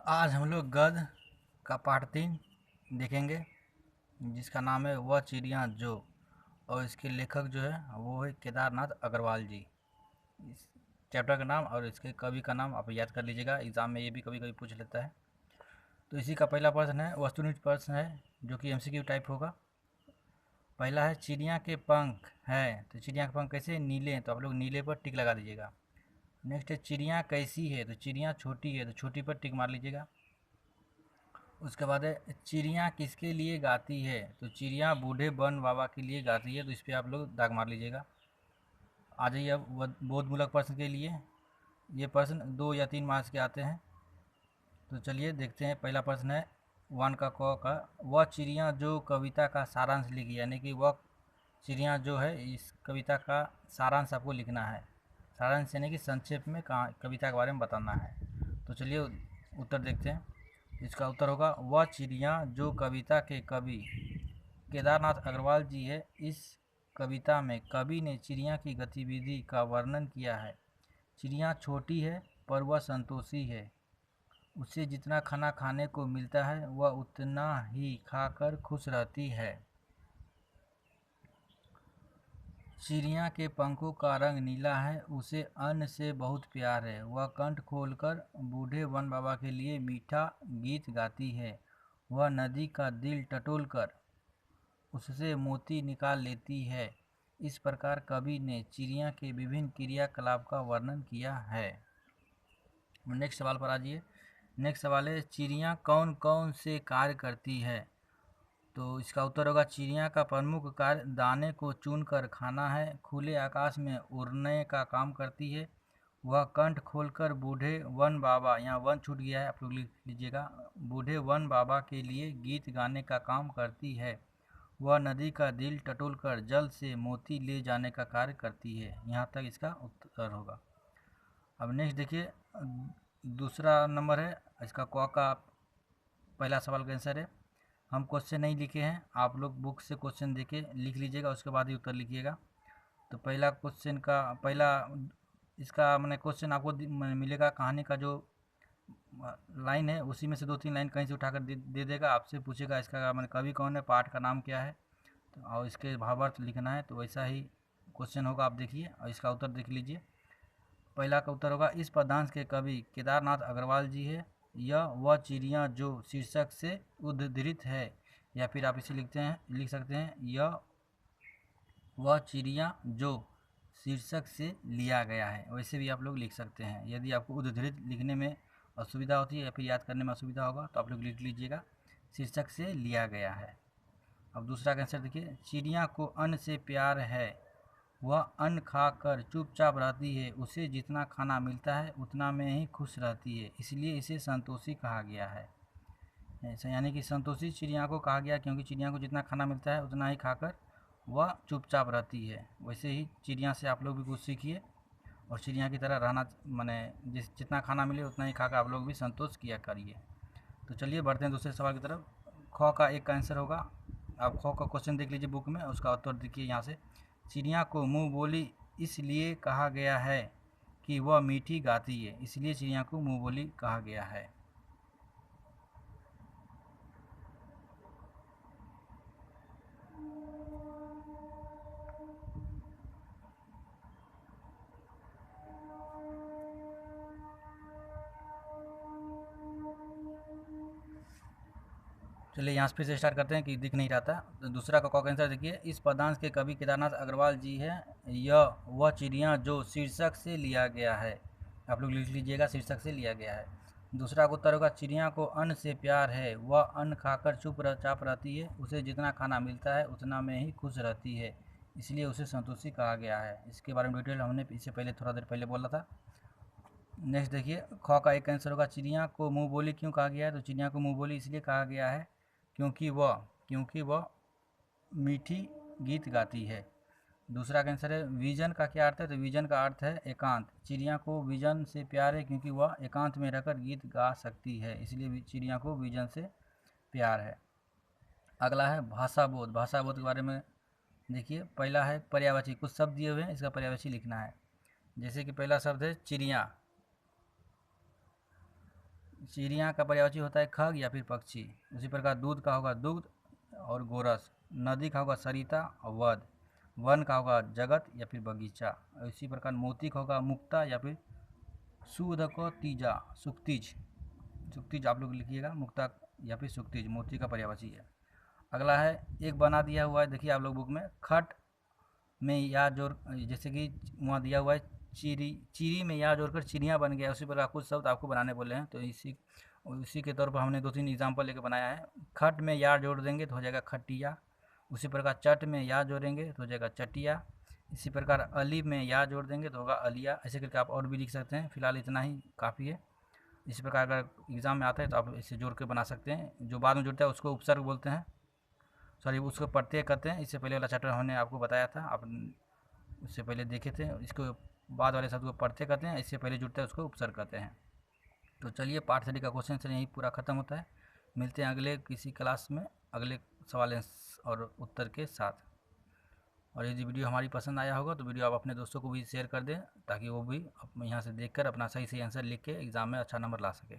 आज हम लोग गद्य का पाठ 3 देखेंगे, जिसका नाम है वह चिड़िया जो, और इसके लेखक जो है वो है केदारनाथ अग्रवाल जी। इस चैप्टर का नाम और इसके कवि का नाम आप याद कर लीजिएगा, एग्ज़ाम में ये भी कभी कभी पूछ लेता है। तो इसी का पहला प्रश्न है, वस्तुनिष्ठ प्रश्न है जो कि एमसीक्यू टाइप होगा। पहला है चिड़िया के पंख हैं, तो चिड़िया के पंख कैसे? नीले हैं, तो आप लोग नीले पर टिक लगा दीजिएगा। नेक्स्ट है चिड़िया कैसी है, तो चिड़िया छोटी है, तो छोटी पर टिक मार लीजिएगा। उसके बाद है चिड़िया किसके लिए गाती है, तो चिड़िया बूढ़े वन बाबा के लिए गाती है, तो इस पर आप लोग दाग मार लीजिएगा। आ जाइए अब बोधमूलक प्रश्न के लिए। ये प्रश्न 2 या 3 मार्क्स के आते हैं, तो चलिए देखते हैं। पहला प्रश्न है 1 का क का, वह चिड़िया जो कविता का सारांश लिखी, यानी कि वह चिड़िया जो है इस कविता का सारांश आपको लिखना है। सारांश यानी कि संक्षेप में कविता के बारे में बताना है। तो चलिए उत्तर देखते हैं। इसका उत्तर होगा वह चिड़िया जो कविता के कवि केदारनाथ अग्रवाल जी है। इस कविता में कवि ने चिड़िया की गतिविधि का वर्णन किया है। चिड़िया छोटी है पर वह संतोषी है। उसे जितना खाना खाने को मिलता है वह उतना ही खाकर खुश रहती है। चिड़िया के पंखों का रंग नीला है, उसे अन्न से बहुत प्यार है। वह कंठ खोलकर बूढ़े वन बाबा के लिए मीठा गीत गाती है। वह नदी का दिल टटोलकर उससे मोती निकाल लेती है। इस प्रकार कवि ने चिड़िया के विभिन्न क्रियाकलाप का वर्णन किया है। नेक्स्ट सवाल पर आ जाइए। नेक्स्ट सवाल है चिड़िया कौन कौन से कार्य करती है, तो इसका उत्तर होगा चिड़िया का प्रमुख कार्य दाने को चुनकर खाना है। खुले आकाश में उड़ने का काम करती है। वह कंठ खोलकर बूढ़े वन बाबा, यहाँ वन छूट गया है, आप लोग लिख लीजिएगा, बूढ़े वन बाबा के लिए गीत गाने का काम करती है। वह नदी का दिल टटोलकर जल से मोती ले जाने का कार्य करती है। यहाँ तक इसका उत्तर होगा। अब नेक्स्ट देखिए, दूसरा नंबर है इसका क का पहला सवाल का आंसर है। हम क्वेश्चन नहीं लिखे हैं, आप लोग बुक से क्वेश्चन देके लिख लीजिएगा, उसके बाद ही उत्तर लिखिएगा। तो पहला क्वेश्चन का पहला इसका मैंने क्वेश्चन आपको मिलेगा, कहानी का जो लाइन है उसी में से 2-3 लाइन कहीं से उठाकर दे देगा। आपसे पूछेगा इसका मैंने कवि कौन है, पाठ का नाम क्या है, तो और इसके भावार्थ लिखना है। तो वैसा ही क्वेश्चन होगा, आप देखिए और इसका उत्तर देख लीजिए। पहला का उत्तर होगा इस पद्यांश के कवि केदारनाथ अग्रवाल जी है। यह वह चिड़िया जो शीर्षक से उद्धृत है, या फिर आप इसे लिख सकते हैं यह वह चिड़िया जो शीर्षक से लिया गया है। वैसे भी आप लोग लिख सकते हैं। यदि आपको उद्धृत लिखने में असुविधा होती है या फिर याद करने में असुविधा होगा तो आप लोग लिख लीजिएगा शीर्षक से लिया गया है। अब दूसरा का आंसर देखिए, चिड़िया को अन्न से प्यार है। वह अन्न खाकर चुपचाप रहती है। उसे जितना खाना मिलता है उतना में ही खुश रहती है, इसलिए इसे संतोषी कहा गया है। ऐसा यानी कि संतोषी चिड़िया को कहा गया क्योंकि चिड़िया को जितना खाना मिलता है उतना ही खाकर वह चुपचाप रहती है। वैसे ही चिड़िया से आप लोग भी कुछ सीखिए और चिड़िया की तरह रहना, माने जितना खाना मिले उतना ही खाकर आप लोग भी संतोष किया करिए। तो चलिए बढ़ते हैं दूसरे सवाल की तरफ। ख का एक का आंसर होगा, आप ख का क्वेश्चन देख लीजिए बुक में, उसका उत्तर देखिए यहाँ से। चिड़िया को मुँह बोली इसलिए कहा गया है कि वह मीठी गाती है, इसलिए चिड़िया को मुँह बोली कहा गया है। चलिए यहाँ से फिर से स्टार्ट करते हैं कि दिख नहीं रहा था। तो दूसरा का आंसर देखिए, इस पद्यांश के कवि केदारनाथ अग्रवाल जी है। यह वह चिड़िया जो शीर्षक से लिया गया है, आप लोग लिख लीजिएगा शीर्षक से लिया गया है। दूसरा का उत्तर होगा चिड़िया को अन्न से प्यार है। वह अन्न खाकर चुपचाप रहती है। उसे जितना खाना मिलता है उतना में ही खुश रहती है, इसलिए उसे संतोषी कहा गया है। इसके बारे में डिटेल हमने इससे पहले थोड़ा देर पहले बोला था। नेक्स्ट देखिए, ख का एक आंसर होगा चिड़िया को मुँह बोली क्यों कहा गया है, तो चिड़िया को मुँह बोली इसलिए कहा गया है क्योंकि वह मीठी गीत गाती है। दूसरा का आंसर है विजन का क्या अर्थ है, तो विजन का अर्थ है एकांत। चिड़िया को विजन से प्यार है क्योंकि वह एकांत में रहकर गीत गा सकती है, इसलिए चिड़िया को विजन से प्यार है। अगला है भाषा बोध। भाषा बोध के बारे में देखिए, पहला है पर्यायवाची, कुछ शब्द दिए हुए हैं, इसका पर्यायवाची लिखना है। जैसे कि पहला शब्द है चिड़िया, चिड़िया का पर्यायवाची होता है खग या फिर पक्षी। उसी प्रकार दूध का होगा दुग्ध और गोरस। नदी का होगा सरिता और वध। वन का होगा जगत या फिर बगीचा। इसी प्रकार मोती का होगा मुक्ता या फिर सुध को तीजा सुक्तिज। सुक्तिज आप लोग लिखिएगा, मुक्ता या फिर सुक्तिज मोती का पर्यायवाची है। अगला है एक बना दिया हुआ है, देखिए आप लोग बुक में, खट में या जोड़, जैसे कि वहाँ दिया हुआ है चिरी, चिरी में या जोड़कर चिड़िया बन गया, उसी प्रकार कुछ शब्द आपको बनाने बोले हैं। तो इसी के तौर पर हमने 2-3 एग्जाम्पल लेकर बनाया है। खट में या जोड़ देंगे तो हो जाएगा खटिया। उसी प्रकार चट में या जोड़ेंगे तो हो जाएगा चटिया। इसी प्रकार अली में या जोड़ देंगे तो होगा अलिया। ऐसे करके आप और भी लिख सकते हैं, फिलहाल इतना ही काफ़ी है। इसी प्रकार अगर एग्ज़ाम में आता है तो आप इसे जोड़ के बना सकते हैं। जो बाद में जुड़ता है उसको उपसर्ग बोलते हैं, सॉरी उसको प्रत्यय कहते हैं। इससे पहले वाला चैप्टर हमने आपको बताया था, आप उससे पहले देखे थे। इसको बाद वाले शब्द को प्रत्यय कहते हैं, इससे पहले जुड़ता है उसको उपसर्ग कहते हैं। तो चलिए पार्ट 3 का क्वेश्चन से यहीं पूरा खत्म होता है। मिलते हैं अगले किसी क्लास में अगले सवाल और उत्तर के साथ। और यदि वीडियो हमारी पसंद आया होगा तो वीडियो आप अपने दोस्तों को भी शेयर कर दें, ताकि वो भी यहाँ से देखकर अपना सही सही आंसर लिख के एग्ज़ाम में अच्छा नंबर ला सके।